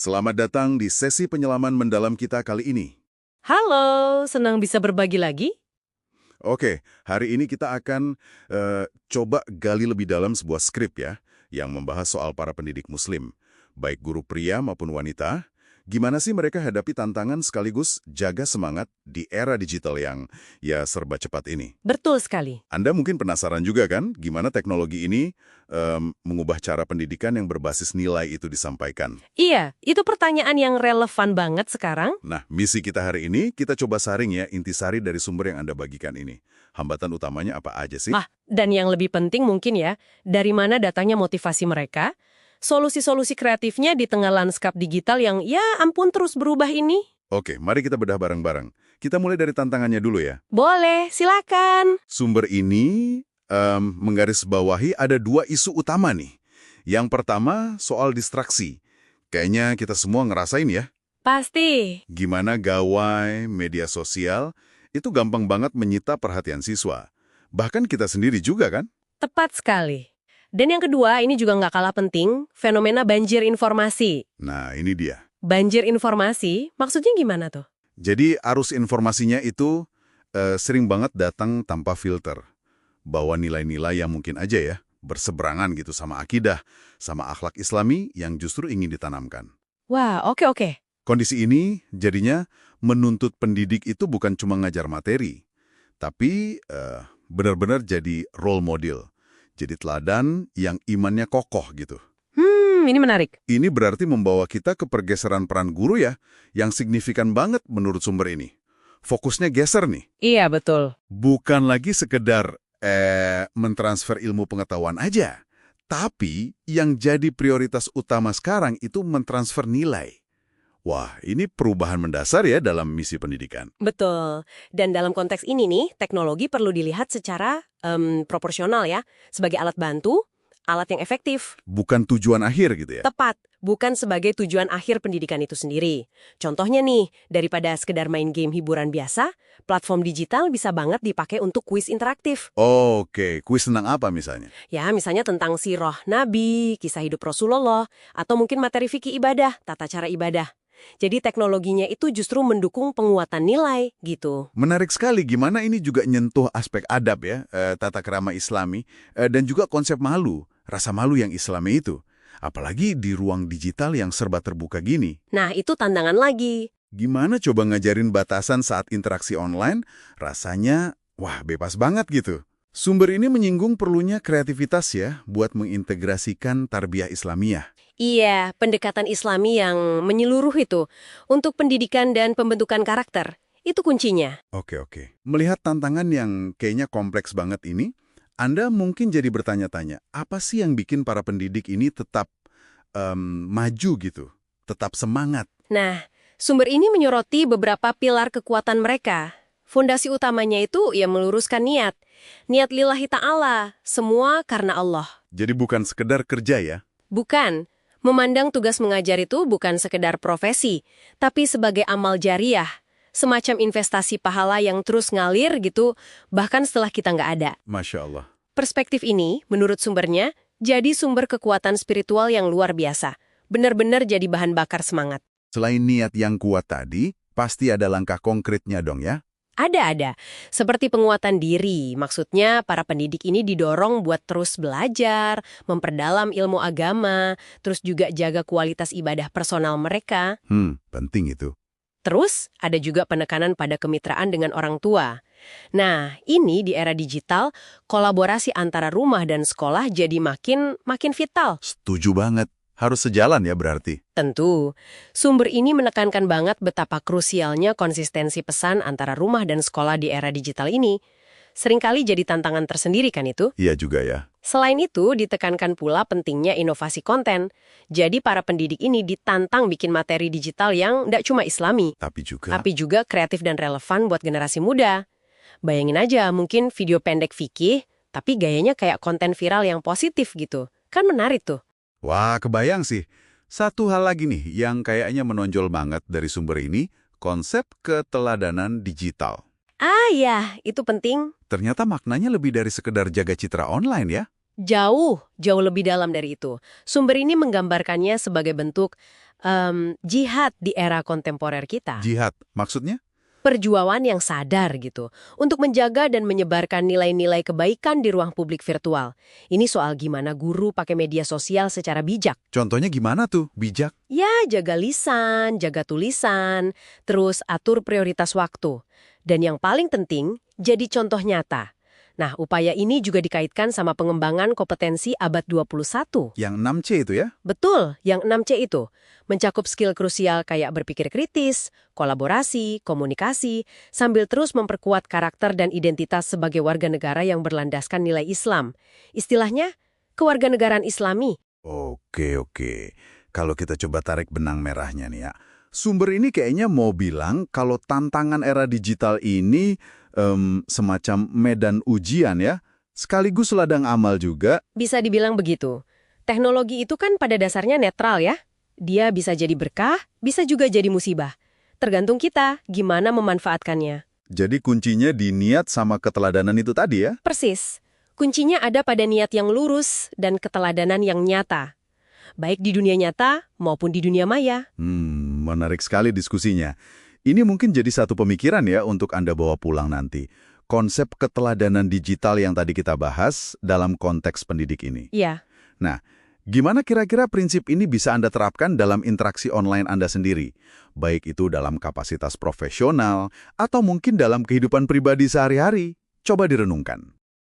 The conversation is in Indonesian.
Selamat datang di sesi penyelaman mendalam kita kali ini. Halo, senang bisa berbagi lagi? Oke, hari ini kita akan coba gali lebih dalam sebuah skrip ya, yang membahas soal para pendidik muslim, baik guru pria maupun wanita. Gimana sih mereka hadapi tantangan sekaligus jaga semangat di era digital yang ya serba cepat ini? Betul sekali. Anda mungkin penasaran juga kan, gimana teknologi ini mengubah cara pendidikan yang berbasis nilai itu disampaikan. Iya, itu pertanyaan yang relevan banget sekarang. Nah, misi kita hari ini, kita coba saring ya intisari dari sumber yang Anda bagikan ini. Hambatan utamanya apa aja sih? Dan yang lebih penting mungkin ya, dari mana datangnya motivasi mereka, solusi-solusi kreatifnya di tengah lanskap digital yang ya ampun terus berubah ini. Oke, mari kita bedah bareng-bareng. Kita mulai dari tantangannya dulu ya. Boleh, silakan. Sumber ini menggarisbawahi ada dua isu utama nih. Yang pertama, soal distraksi. Kayaknya kita semua ngerasain ya. Pasti. Gimana gawai, media sosial, itu gampang banget menyita perhatian siswa. Bahkan kita sendiri juga kan? Tepat sekali. Dan yang kedua, ini juga nggak kalah penting, fenomena banjir informasi. Nah, ini dia. Banjir informasi, maksudnya gimana tuh? Jadi arus informasinya itu sering banget datang tanpa filter. Bawa nilai-nilai yang mungkin aja ya, berseberangan gitu sama akidah, sama akhlak Islami yang justru ingin ditanamkan. Wah, oke. Kondisi ini jadinya menuntut pendidik itu bukan cuma ngajar materi, tapi benar-benar jadi role model. Jadi teladan yang imannya kokoh gitu. Ini menarik. Ini berarti membawa kita ke pergeseran peran guru ya, yang signifikan banget menurut sumber ini. Fokusnya geser nih. Iya, betul. Bukan lagi sekedar mentransfer ilmu pengetahuan aja. Tapi yang jadi prioritas utama sekarang itu mentransfer nilai. Wah, ini perubahan mendasar ya dalam misi pendidikan. Betul. Dan dalam konteks ini nih, teknologi perlu dilihat secara proporsional ya, sebagai alat bantu, alat yang efektif. Bukan tujuan akhir gitu ya. Tepat, bukan sebagai tujuan akhir pendidikan itu sendiri. Contohnya nih, daripada sekedar main game hiburan biasa, platform digital bisa banget dipakai untuk kuis interaktif. Oke, kuis tentang apa misalnya? Ya, misalnya tentang sirah Nabi, kisah hidup Rasulullah, atau mungkin materi fikih ibadah, tata cara ibadah. Jadi teknologinya itu justru mendukung penguatan nilai, gitu. Menarik sekali gimana ini juga nyentuh aspek adab ya, tata krama Islami, dan juga konsep malu, rasa malu yang Islami itu. Apalagi di ruang digital yang serba terbuka gini. Nah, itu tantangan lagi. Gimana coba ngajarin batasan saat interaksi online? Rasanya, wah bebas banget gitu. Sumber ini menyinggung perlunya kreativitas ya, buat mengintegrasikan tarbiyah Islamiyah. Iya, pendekatan Islami yang menyeluruh itu untuk pendidikan dan pembentukan karakter. Itu kuncinya. Oke. Melihat tantangan yang kayaknya kompleks banget ini, Anda mungkin jadi bertanya-tanya, apa sih yang bikin para pendidik ini tetap maju gitu, tetap semangat? Nah, sumber ini menyoroti beberapa pilar kekuatan mereka. Fondasi utamanya itu ya meluruskan niat. Niat lillahi ta'ala, semua karena Allah. Jadi bukan sekedar kerja ya? Bukan. Memandang tugas mengajar itu bukan sekedar profesi, tapi sebagai amal jariah. Semacam investasi pahala yang terus ngalir gitu, bahkan setelah kita nggak ada. Masya Allah. Perspektif ini, menurut sumbernya, jadi sumber kekuatan spiritual yang luar biasa. Benar-benar jadi bahan bakar semangat. Selain niat yang kuat tadi, pasti ada langkah konkretnya dong ya? Ada. Seperti penguatan diri. Maksudnya, para pendidik ini didorong buat terus belajar, memperdalam ilmu agama, terus juga jaga kualitas ibadah personal mereka. Penting itu. Terus, ada juga penekanan pada kemitraan dengan orang tua. Nah, ini di era digital, kolaborasi antara rumah dan sekolah jadi makin vital. Setuju banget. Harus sejalan ya berarti. Tentu, sumber ini menekankan banget betapa krusialnya konsistensi pesan antara rumah dan sekolah di era digital ini. Seringkali jadi tantangan tersendiri kan itu? Iya juga ya. Selain itu, ditekankan pula pentingnya inovasi konten. Jadi para pendidik ini ditantang bikin materi digital yang tidak cuma Islami, Tapi juga kreatif dan relevan buat generasi muda. Bayangin aja, mungkin video pendek fikih, tapi gayanya kayak konten viral yang positif gitu. Kan menarik tuh. wah, kebayang sih. Satu hal lagi nih yang kayaknya menonjol banget dari sumber ini, konsep keteladanan digital. Ya, itu penting. Ternyata maknanya lebih dari sekedar jaga citra online ya. Jauh lebih dalam dari itu. Sumber ini menggambarkannya sebagai bentuk jihad di era kontemporer kita. Jihad, maksudnya? Perjuangan yang sadar gitu, untuk menjaga dan menyebarkan nilai-nilai kebaikan di ruang publik virtual. Ini soal gimana guru pakai media sosial secara bijak. Contohnya gimana tuh, bijak? Ya, jaga lisan, jaga tulisan, terus atur prioritas waktu. Dan yang paling penting, jadi contoh nyata. Nah, upaya ini juga dikaitkan sama pengembangan kompetensi abad 21. Yang 6C itu ya? Betul, yang 6C itu. Mencakup skill krusial kayak berpikir kritis, kolaborasi, komunikasi, sambil terus memperkuat karakter dan identitas sebagai warga negara yang berlandaskan nilai Islam. Istilahnya, kewarganegaraan Islami. Oke. Kalau kita coba tarik benang merahnya nih ya. Sumber ini kayaknya mau bilang kalau tantangan era digital ini semacam medan ujian ya, sekaligus ladang amal juga. Bisa dibilang begitu. Teknologi itu kan pada dasarnya netral ya. Dia bisa jadi berkah, bisa juga jadi musibah. Tergantung kita gimana memanfaatkannya. Jadi kuncinya di niat sama keteladanan itu tadi ya? Persis. Kuncinya ada pada niat yang lurus dan keteladanan yang nyata. Baik di dunia nyata maupun di dunia maya. Menarik sekali diskusinya. Ini mungkin jadi satu pemikiran ya untuk Anda bawa pulang nanti. Konsep keteladanan digital yang tadi kita bahas dalam konteks pendidik ini. Iya. Nah, gimana kira-kira prinsip ini bisa Anda terapkan dalam interaksi online Anda sendiri? Baik itu dalam kapasitas profesional atau mungkin dalam kehidupan pribadi sehari-hari. Coba direnungkan.